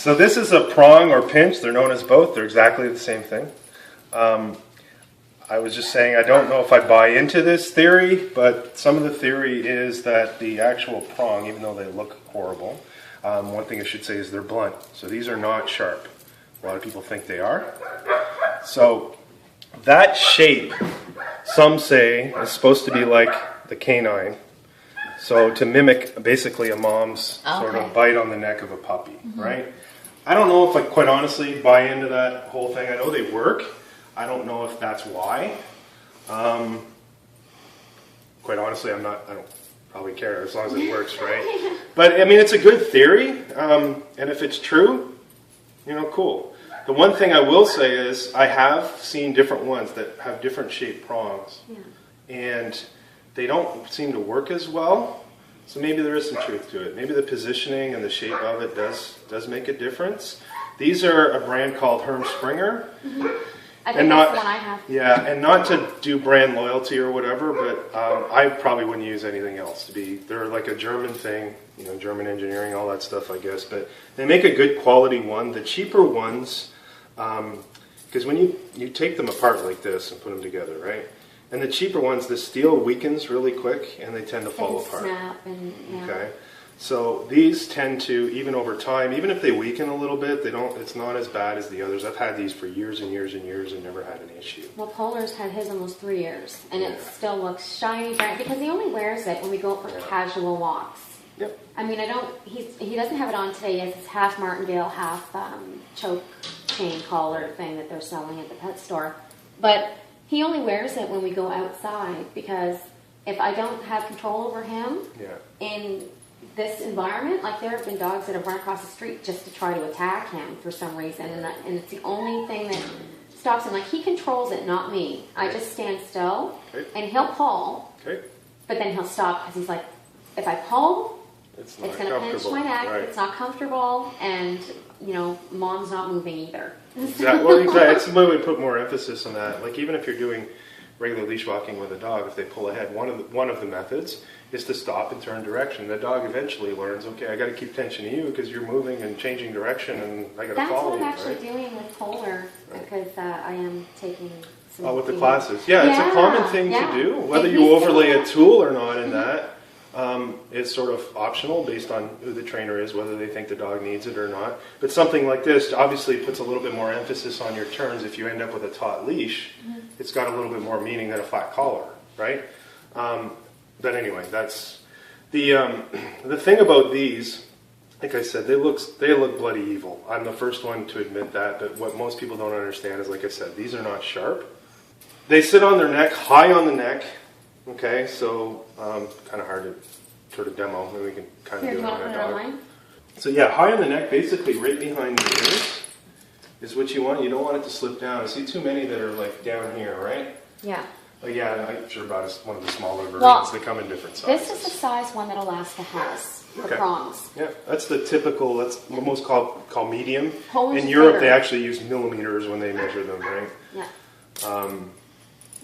So this is a prong or pinch. They're known as both. They're exactly the same thing. I was just saying I don't know if I buy into this theory, but some of the theory is that the actual prong, even though they look horrible, one thing I should say is they're blunt. So these are not sharp. A lot of people think they are. So that shape, some say, is supposed to be like the canine. So to mimic basically a mom's sort of bite on the neck of a puppy, right? I don't know if I quite honestly buy into that whole thing. I know they work. I don't know if that's why. Quite honestly, I don't probably care as long as it works, right? But I mean, it's a good theory, and if it's true, cool. The one thing I will say is I have seen different ones that have different shaped prongs, and they don't seem to work as well. So maybe there is some truth to it. Maybe the positioning and the shape of it does make a difference. These are a brand called Herm Springer. I think that's the one I have. Yeah, and not to do brand loyalty or whatever, but I probably wouldn't use anything else. They're like a German thing, German engineering, all that stuff, I guess. But they make a good quality one. The cheaper ones, because when you take them apart like this and put them together, right? And the cheaper ones, the steel weakens really quick, and they tend to fall apart. Snap Okay. So these tend to, even over time, even if they weaken a little bit, it's not as bad as the others. I've had these for years and years and years and never had an issue. Well, Polar's had his almost 3 years, and it still looks shiny, bright, because he only wears it when we go out for casual walks. Yep. I mean, he doesn't have it on today. He has this half martingale, half choke chain collar thing that they're selling at the pet store. But he only wears it when we go outside, because if I don't have control over him in this environment, like there have been dogs that have run across the street just to try to attack him for some reason, and it's the only thing that stops him. Like, he controls it, not me. I just stand still, and he'll pull, but then he'll stop because he's like, if I pull, it's going to pinch my neck, it's not comfortable, and, mom's not moving either. Exactly. Well, it's the way we put more emphasis on that. Like, even if you're doing regular leash walking with a dog, if they pull ahead, one of the methods is to stop and turn direction. The dog eventually learns, okay, I got to keep attention to you because you're moving and changing direction, and I got to follow you. That's what I'm actually doing with Polar, because I am taking some... with the classes. Yeah, it's a common thing to do. Whether you overlay a tool or not in that, it's sort of optional based on who the trainer is, whether they think the dog needs it or not. But something like this obviously puts a little bit more emphasis on your turns. If you end up with a taut leash, it's got a little bit more meaning than a flat collar, right? But anyway, that's the thing about these. Like I said, they look bloody evil. I'm the first one to admit that. But what most people don't understand is, like I said, these are not sharp. They sit on their neck, high on the neck. Okay, so kind of hard to sort of demo. Maybe we can kind of do it on a dog. So yeah, high on the neck, basically right behind the ears is what you want. You don't want it to slip down. I see too many that are like down here, right? Yeah. Yeah, I'm sure about one of the smaller versions. They come in different sizes. This is the size one that Alaska has for prongs. Yeah, that's the typical, that's what most call medium. Polish in Europe, bigger. they actually use millimeters when they measure them, right? Yeah.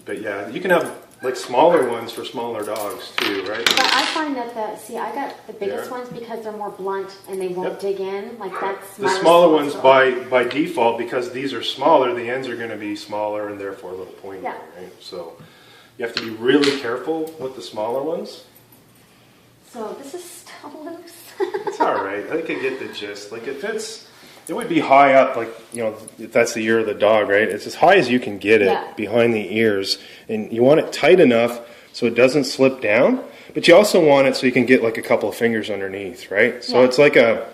But yeah, you can have like smaller ones for smaller dogs too, right? But I find that I got the biggest ones because they're more blunt and they won't dig in. Like, that's the smaller ones by default, because these are smaller, the ends are going to be smaller and therefore a little pointier, right? So you have to be really careful with the smaller ones. So this is still loose. It's all right. I could get the gist. Like, it would be high up, like, if that's the ear of the dog, right? It's as high as you can get it behind the ears. And you want it tight enough so it doesn't slip down. But you also want it so you can get like a couple of fingers underneath, right? So it's like a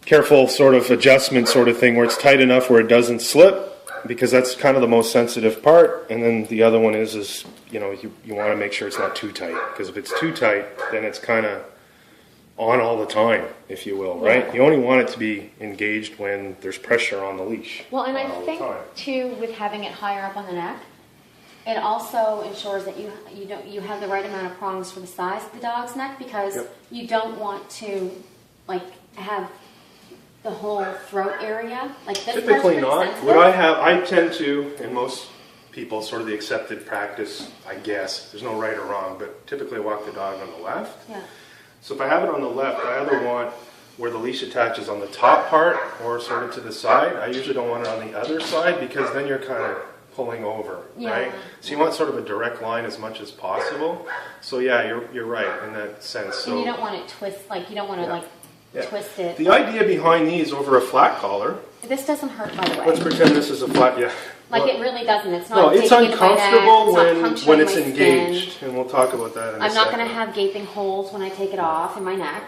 careful sort of adjustment sort of thing where it's tight enough where it doesn't slip, because that's kind of the most sensitive part. And then the other one is you want to make sure it's not too tight. Because if it's too tight, then it's kind of on all the time, if you will, right? You only want it to be engaged when there's pressure on the leash. Well, and I think too, with having it higher up on the neck, it also ensures that you have the right amount of prongs for the size of the dog's neck, because you don't want to have the whole throat area. Like, this typically not. What I tend to, and most people, sort of the accepted practice, I guess. There's no right or wrong, but typically I walk the dog on the left. Yeah. So if I have it on the left, I either want where the leash attaches on the top part or sort of to the side. I usually don't want it on the other side because then you're kind of pulling over, right? So you want sort of a direct line as much as possible. So yeah, you're right in that sense. So and you don't want it twist, like you don't want to twist it. The idea behind these over a flat collar. This doesn't hurt, by the way. Let's pretend this is a flat, Like it really doesn't. It's not. No, it's uncomfortable when it's skin. engaged, and we'll talk about that in a second. I'm not going to have gaping holes when I take it off in my neck.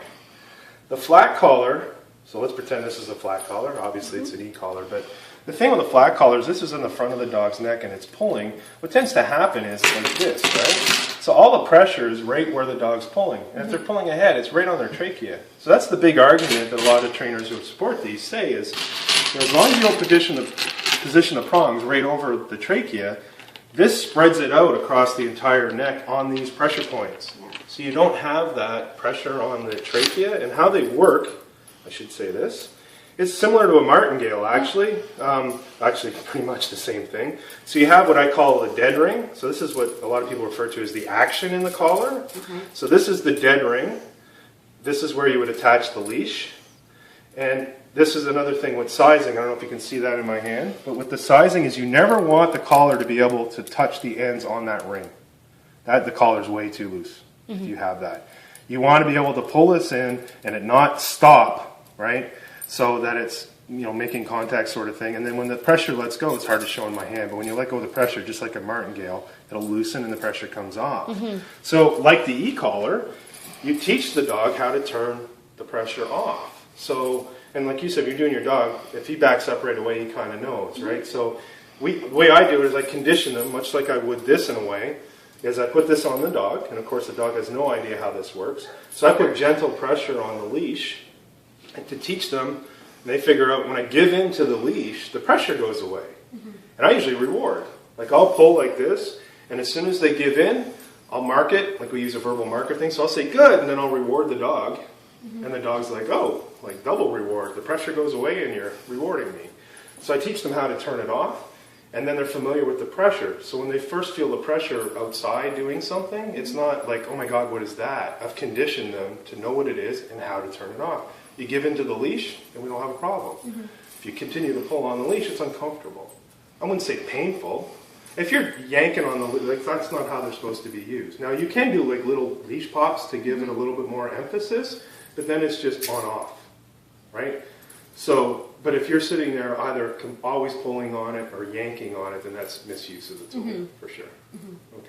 The flat collar, so let's pretend this is a flat collar. Obviously it's an e-collar, but the thing with the flat collar is this is in the front of the dog's neck and it's pulling. What tends to happen is like this, right? So all the pressure is right where the dog's pulling. And if they're pulling ahead, it's right on their trachea. So that's the big argument that a lot of trainers who support these say is, as long as you don't position the prongs right over the trachea, this spreads it out across the entire neck on these pressure points. So you don't have that pressure on the trachea. And how they work, I should say this, it's similar to a martingale actually. Actually pretty much the same thing. So you have what I call a dead ring. So this is what a lot of people refer to as the action in the collar. So this is the dead ring. This is where you would attach the leash. And this is another thing with sizing. I don't know if you can see that in my hand. But with the sizing is you never want the collar to be able to touch the ends on that ring. The collar's way too loose if you have that. You want to be able to pull this in and it not stop, right? So that it's making contact sort of thing. And then when the pressure lets go, it's hard to show in my hand. But when you let go of the pressure, just like a martingale, it'll loosen and the pressure comes off. So like the e-collar, you teach the dog how to turn the pressure off. So, and like you said, if you're doing your dog, if he backs up right away, he kind of knows, right? So the way I do it is I condition them, much like I would this in a way, is I put this on the dog, and of course the dog has no idea how this works. So I put gentle pressure on the leash, and to teach them, they figure out when I give in to the leash, the pressure goes away. And I usually reward. Like I'll pull like this, and as soon as they give in, I'll mark it, like we use a verbal marker thing, so I'll say good, and then I'll reward the dog. And the dog's like, oh, like double reward. The pressure goes away and you're rewarding me. So I teach them how to turn it off, and then they're familiar with the pressure. So when they first feel the pressure outside doing something, it's not like, oh my God, what is that? I've conditioned them to know what it is and how to turn it off. You give into the leash, and we don't have a problem. If you continue to pull on the leash, it's uncomfortable. I wouldn't say painful. If you're yanking on the leash, like that's not how they're supposed to be used. Now you can do like little leash pops to give it a little bit more emphasis, but then it's just on-off, right? So, but if you're sitting there either always pulling on it or yanking on it, then that's misuse of the tool, for sure. Okay.